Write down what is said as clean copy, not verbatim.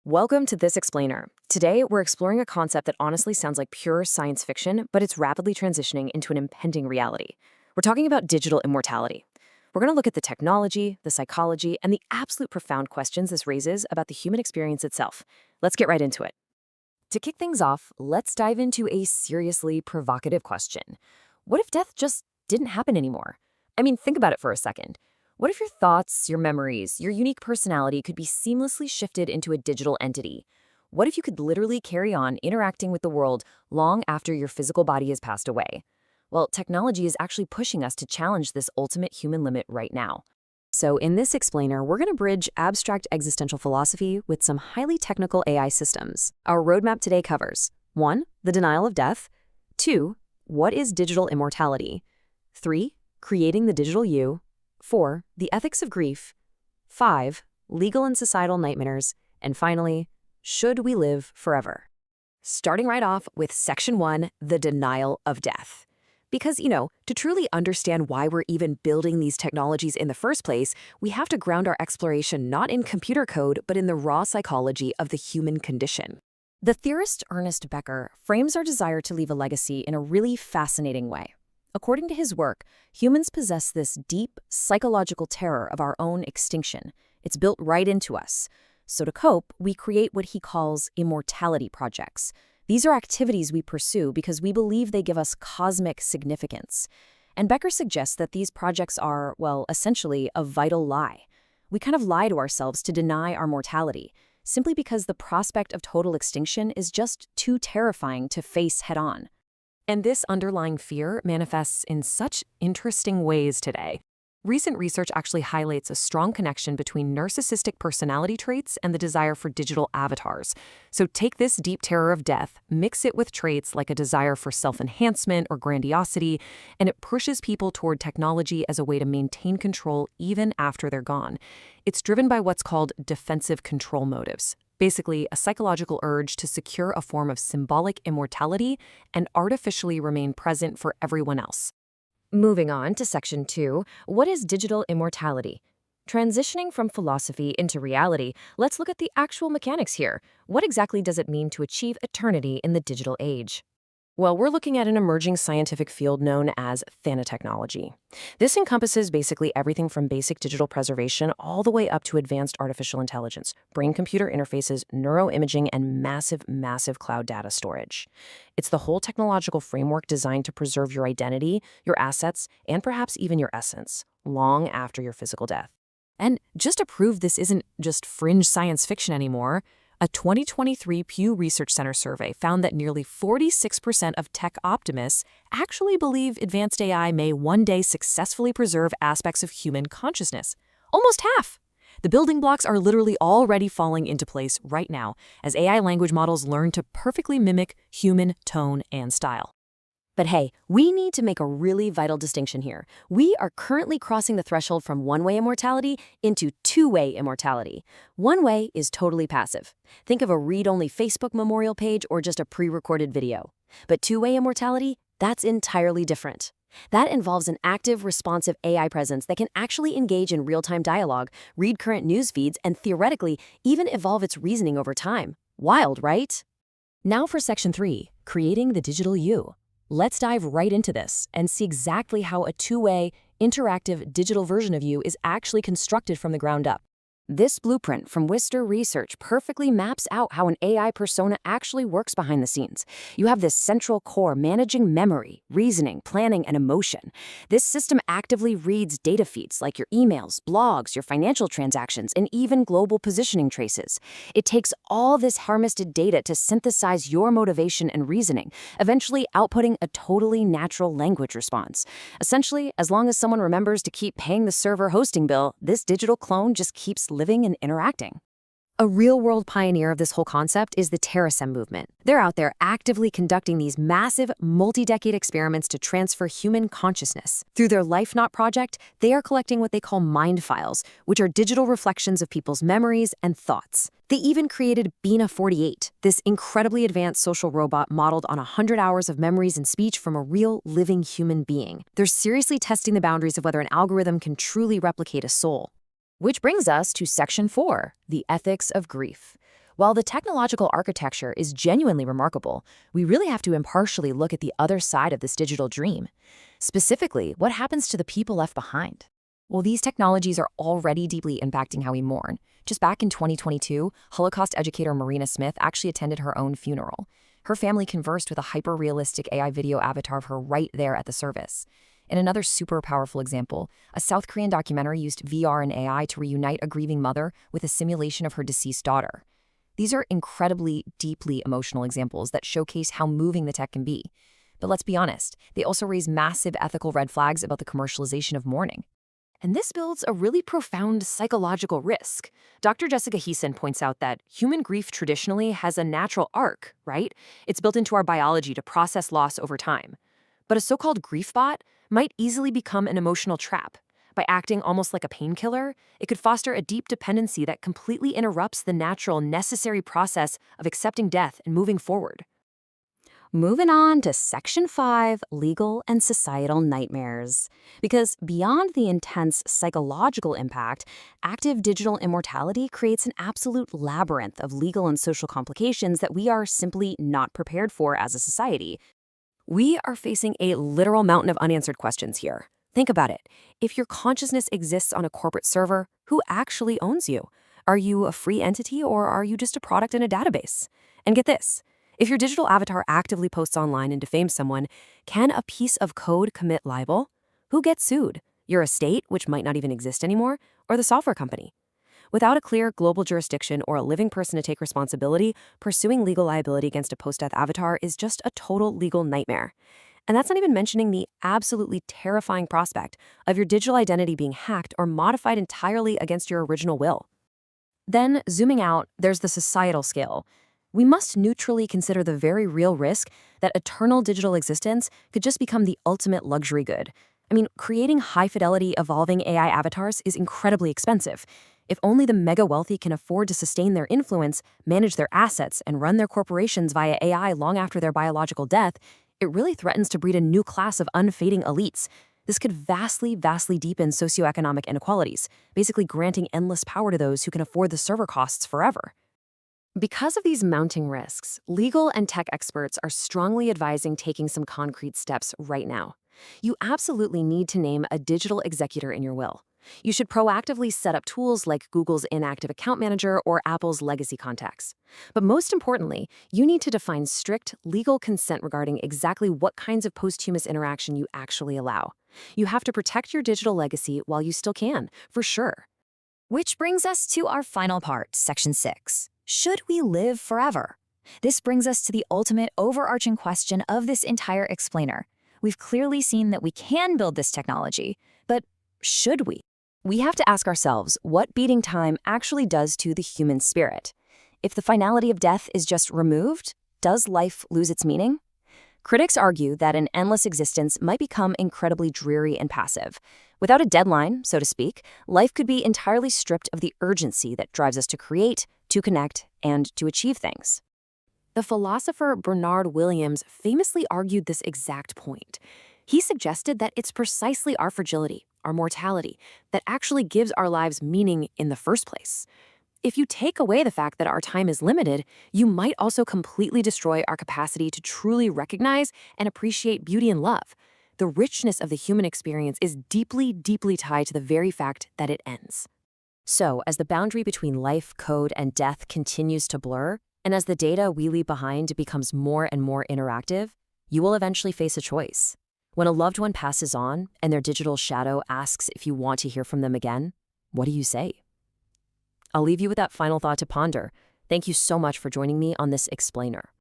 Welcome to This Explainer. Today, we're exploring a concept that honestly sounds like pure science fiction, but it's rapidly transitioning into an impending reality. We're talking about digital immortality. We're going to look at the technology, the psychology, and the absolute profound questions this raises about the human experience itself. Let's get right into it. To kick things off, let's dive into a seriously provocative question. What if death just didn't happen anymore? Think about it for a second. What if your thoughts, your memories, your unique personality could be seamlessly shifted into a digital entity? What if you could literally carry on interacting with the world long after your physical body has passed away? Well, technology is actually pushing us to challenge this ultimate human limit right now. So in this explainer, we're going to bridge abstract existential philosophy with some highly technical AI systems. Our roadmap today covers 1. The denial of death. 2. What is digital immortality? 3. Creating the digital you. 4. The ethics of grief. 5. Legal and societal nightmares. And finally, should we live forever? Starting right off with Section 1, the denial of death. Because, to truly understand why we're even building these technologies in the first place, we have to ground our exploration not in computer code, but in the raw psychology of the human condition. The theorist Ernest Becker frames our desire to leave a legacy in a really fascinating way. According to his work, humans possess this deep psychological terror of our own extinction. It's built right into us. So to cope, we create what he calls immortality projects. These are activities we pursue because we believe they give us cosmic significance. And Becker suggests that these projects are, well, essentially a vital lie. We kind of lie to ourselves to deny our mortality, simply because the prospect of total extinction is just too terrifying to face head-on. And this underlying fear manifests in such interesting ways today. Recent research actually highlights a strong connection between narcissistic personality traits and the desire for digital avatars. So take this deep terror of death, mix it with traits like a desire for self-enhancement or grandiosity, and it pushes people toward technology as a way to maintain control even after they're gone. It's driven by what's called defensive control motives. Basically, a psychological urge to secure a form of symbolic immortality and artificially remain present for everyone else. Moving on to Section 2, what is digital immortality? Transitioning from philosophy into reality, let's look at the actual mechanics here. What exactly does it mean to achieve eternity in the digital age? Well, we're looking at an emerging scientific field known as thanatology. This encompasses basically everything from basic digital preservation all the way up to advanced artificial intelligence, brain-computer interfaces, neuroimaging, and massive cloud data storage. It's the whole technological framework designed to preserve your identity, your assets, and perhaps even your essence, long after your physical death. And just to prove this isn't just fringe science fiction anymore, a 2023 Pew Research Center survey found that nearly 46% of tech optimists actually believe advanced AI may one day successfully preserve aspects of human consciousness. Almost half! The building blocks are literally already falling into place right now as AI language models learn to perfectly mimic human tone and style. But hey, we need to make a really vital distinction here. We are currently crossing the threshold from one-way immortality into two-way immortality. One way is totally passive. Think of a read-only Facebook memorial page or just a pre-recorded video. But two-way immortality, that's entirely different. That involves an active, responsive AI presence that can actually engage in real-time dialogue, read current news feeds, and theoretically even evolve its reasoning over time. Wild, right? Now for Section 3, creating the digital you. Let's dive right into this and see exactly how a two-way, interactive digital version of you is actually constructed from the ground up. This blueprint from Wister Research perfectly maps out how an AI persona actually works behind the scenes. You have this central core managing memory, reasoning, planning, and emotion. This system actively reads data feeds like your emails, blogs, your financial transactions, and even global positioning traces. It takes all this harvested data to synthesize your motivation and reasoning, eventually outputting a totally natural language response. Essentially, as long as someone remembers to keep paying the server hosting bill, this digital clone just keeps living and interacting. A real-world pioneer of this whole concept is the Terasem movement. They're out there actively conducting these massive, multi-decade experiments to transfer human consciousness. Through their LifeNaut project, they are collecting what they call mind files, which are digital reflections of people's memories and thoughts. They even created Bina 48, this incredibly advanced social robot modeled on 100 hours of memories and speech from a real, living human being. They're seriously testing the boundaries of whether an algorithm can truly replicate a soul. Which brings us to Section 4, the ethics of grief. While the technological architecture is genuinely remarkable, we really have to impartially look at the other side of this digital dream. Specifically, what happens to the people left behind? Well, these technologies are already deeply impacting how we mourn. Just back in 2022, Holocaust educator Marina Smith actually attended her own funeral. Her family conversed with a hyper-realistic AI video avatar of her right there at the service. In another super powerful example, a South Korean documentary used VR and AI to reunite a grieving mother with a simulation of her deceased daughter. These are incredibly, deeply emotional examples that showcase how moving the tech can be. But let's be honest, they also raise massive ethical red flags about the commercialization of mourning. And this builds a really profound psychological risk. Dr. Jessica Heason points out that human grief traditionally has a natural arc, right? It's built into our biology to process loss over time. But a so-called grief bot might easily become an emotional trap. By acting almost like a painkiller, it could foster a deep dependency that completely interrupts the natural, necessary process of accepting death and moving forward. Moving on to Section 5, Legal and Societal Nightmares. Because beyond the intense psychological impact, active digital immortality creates an absolute labyrinth of legal and social complications that we are simply not prepared for as a society. We are facing a literal mountain of unanswered questions here. Think about it. If your consciousness exists on a corporate server, who actually owns you? Are you a free entity or are you just a product in a database? And get this. If your digital avatar actively posts online and defames someone, can a piece of code commit libel? Who gets sued? Your estate, which might not even exist anymore, or the software company? Without a clear global jurisdiction or a living person to take responsibility, pursuing legal liability against a post-death avatar is just a total legal nightmare. And that's not even mentioning the absolutely terrifying prospect of your digital identity being hacked or modified entirely against your original will. Then, zooming out, there's the societal scale. We must neutrally consider the very real risk that eternal digital existence could just become the ultimate luxury good. I mean, creating high-fidelity, evolving AI avatars is incredibly expensive. If only the mega-wealthy can afford to sustain their influence, manage their assets, and run their corporations via AI long after their biological death, it really threatens to breed a new class of unfading elites. This could vastly, vastly deepen socioeconomic inequalities, basically granting endless power to those who can afford the server costs forever. Because of these mounting risks, legal and tech experts are strongly advising taking some concrete steps right now. You absolutely need to name a digital executor in your will. You should proactively set up tools like Google's Inactive Account Manager or Apple's Legacy Contacts. But most importantly, you need to define strict legal consent regarding exactly what kinds of posthumous interaction you actually allow. You have to protect your digital legacy while you still can, for sure. Which brings us to our final part, Section 6. Should we live forever? This brings us to the ultimate overarching question of this entire explainer. We've clearly seen that we can build this technology, but should we? We have to ask ourselves what beating time actually does to the human spirit. If the finality of death is just removed, does life lose its meaning? Critics argue that an endless existence might become incredibly dreary and passive. Without a deadline, so to speak, life could be entirely stripped of the urgency that drives us to create, to connect, and to achieve things. The philosopher Bernard Williams famously argued this exact point. He suggested that it's precisely our fragility, our mortality, that actually gives our lives meaning in the first place. If you take away the fact that our time is limited, you might also completely destroy our capacity to truly recognize and appreciate beauty and love. The richness of the human experience is deeply, deeply tied to the very fact that it ends. So, as the boundary between life, code, and death continues to blur, and as the data we leave behind becomes more and more interactive, you will eventually face a choice. When a loved one passes on and their digital shadow asks if you want to hear from them again, what do you say? I'll leave you with that final thought to ponder. Thank you so much for joining me on this explainer.